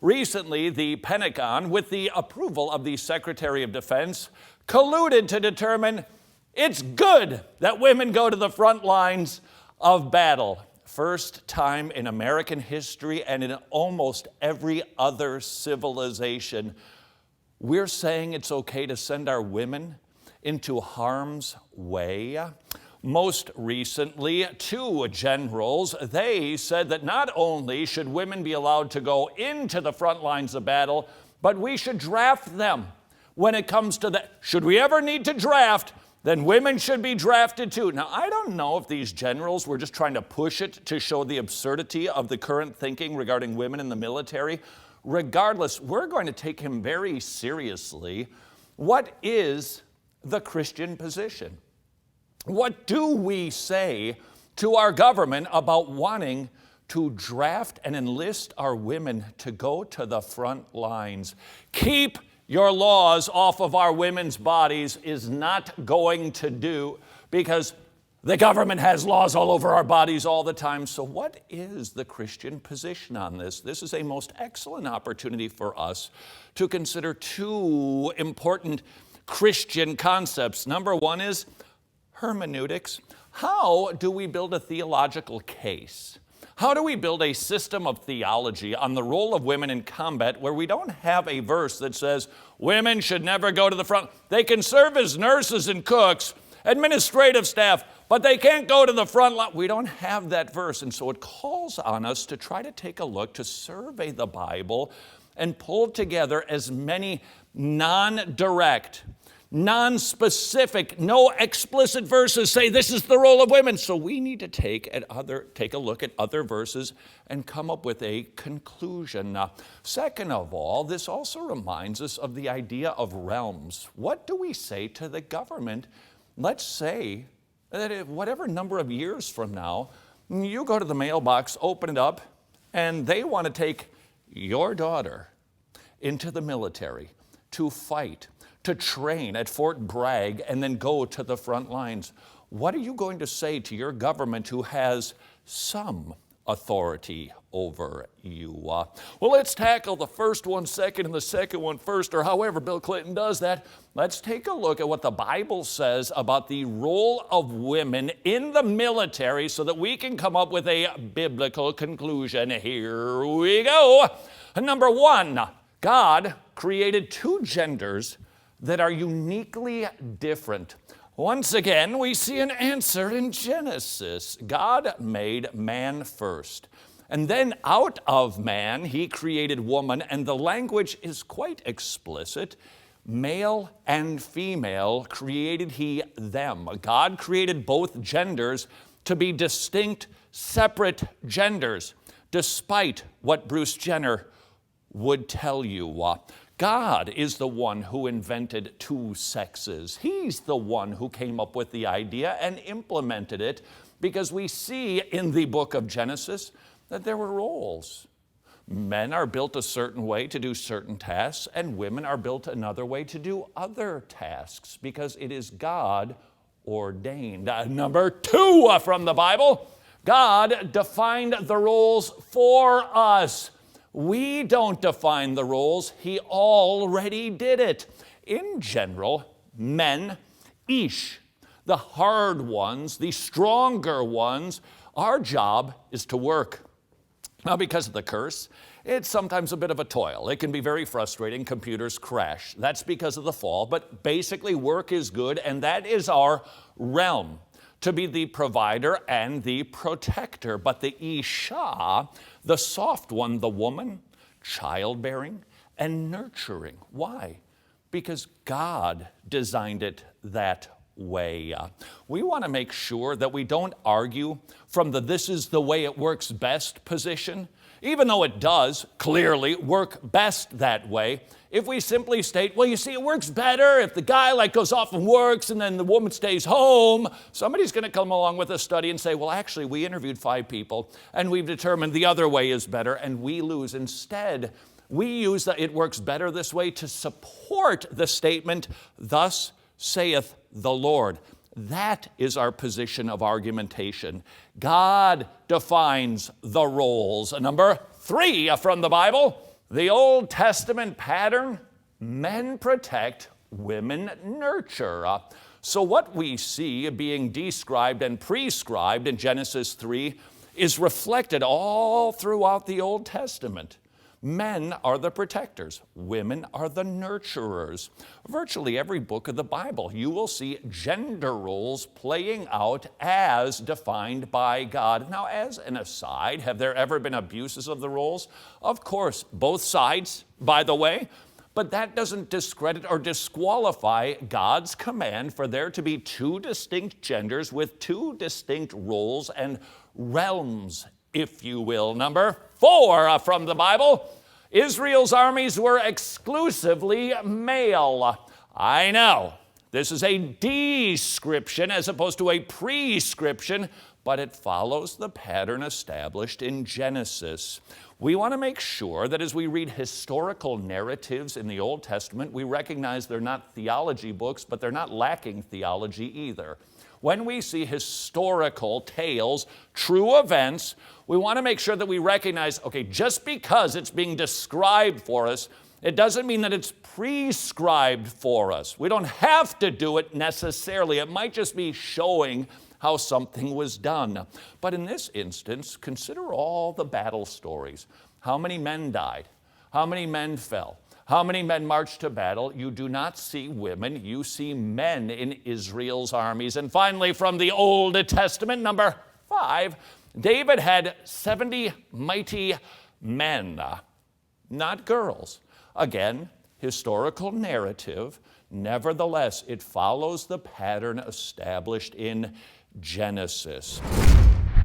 Recently, the Pentagon, with the approval of the Secretary of Defense, colluded to determine it's good that women go to the front lines of battle. First time in American history and in almost every other civilization, we're saying it's okay to send our women into harm's way. Most recently, two generals, they said that not only should women be allowed to go into the front lines of battle, but we should draft them. When it comes to that, should we ever need to draft, then women should be drafted too. Now, I don't know if these generals were just trying to push it to show the absurdity of the current thinking regarding women in the military. Regardless, we're going to take him very seriously. What is the Christian position? What do we say to our government about wanting to draft and enlist our women to go to the front lines? Keep your laws off of our women's bodies is not going to do, because the government has laws all over our bodies all the time. So what is the Christian position on this? This is a most excellent opportunity for us to consider two important Christian concepts. Number one is hermeneutics. How do we build a theological case? How do we build a system of theology on the role of women in combat where we don't have a verse that says women should never go to the front? They can serve as nurses and cooks, administrative staff, but they can't go to the front line. We don't have that verse, and so it calls on us to try to take a look, to survey the Bible and pull together as many non-direct, non-specific, no explicit verses say this is the role of women. So we need to take a look at other verses and come up with a conclusion. Second of all, this also reminds us of the idea of realms. What do we say to the government? Let's say that whatever number of years from now, you go to the mailbox, open it up, and they want to take your daughter into the military to fight, to train at Fort Bragg, and then go to the front lines. What are you going to say to your government who has some authority over you? Well, let's tackle the first one second and the second one first, or however Bill Clinton does that. Let's take a look at what the Bible says about the role of women in the military so that we can come up with a biblical conclusion. Here we go. Number one, God created two genders that are uniquely different. Once again, we see an answer in Genesis. God made man first, and then out of man, he created woman, and the language is quite explicit. Male and female created he them. God created both genders to be distinct, separate genders, despite what Bruce Jenner would tell you. God is the one who invented two sexes. He's the one who came up with the idea and implemented it, because we see in the book of Genesis that there were roles. Men are built a certain way to do certain tasks, and women are built another way to do other tasks, because it is God ordained. Number two from the Bible, God defined the roles for us. We don't define the roles. He already did it. In general, men, ish, the hard ones, the stronger ones, our job is to work. Now, because of the curse, it's sometimes a bit of a toil. It can be very frustrating. Computers crash. That's because of the fall. But basically, work is good, and that is our realm, to be the provider and the protector. But the Isha, the soft one, the woman, childbearing and nurturing. Why? Because God designed it that way. We want to make sure that we don't argue from the "this is the way it works best" position, even though it does clearly work best that way. If we simply state, well, you see, it works better if the guy goes off and works and then the woman stays home, somebody's going to come along with a study and say, well, actually, we interviewed 5 people and we've determined the other way is better, and we lose. Instead, we use the "it works better this way" to support the statement, "Thus saith the Lord." That is our position of argumentation. God defines the roles. Number 3 from the Bible, The Old Testament pattern, men protect, women nurture. So what we see being described and prescribed in Genesis 3 is reflected all throughout the Old Testament. Men are the protectors. Women are the nurturers. Virtually every book of the Bible, you will see gender roles playing out as defined by God. Now, as an aside, have there ever been abuses of the roles? Of course, both sides, by the way. But that doesn't discredit or disqualify God's command for there to be two distinct genders with two distinct roles and realms, if you will. Number 4 from the Bible, Israel's armies were exclusively male. I know, this is a description as opposed to a prescription, but it follows the pattern established in Genesis. We want to make sure that as we read historical narratives in the Old Testament, we recognize they're not theology books, but they're not lacking theology either. When we see historical tales, true events, we want to make sure that we recognize, okay, just because it's being described for us, it doesn't mean that it's prescribed for us. We don't have to do it necessarily. It might just be showing how something was done. But in this instance, consider all the battle stories. How many men died? How many men fell? How many men marched to battle? You do not see women, you see men in Israel's armies. And finally, from the Old Testament, number 5, David had 70 mighty men, not girls. Again, historical narrative. Nevertheless, it follows the pattern established in Genesis.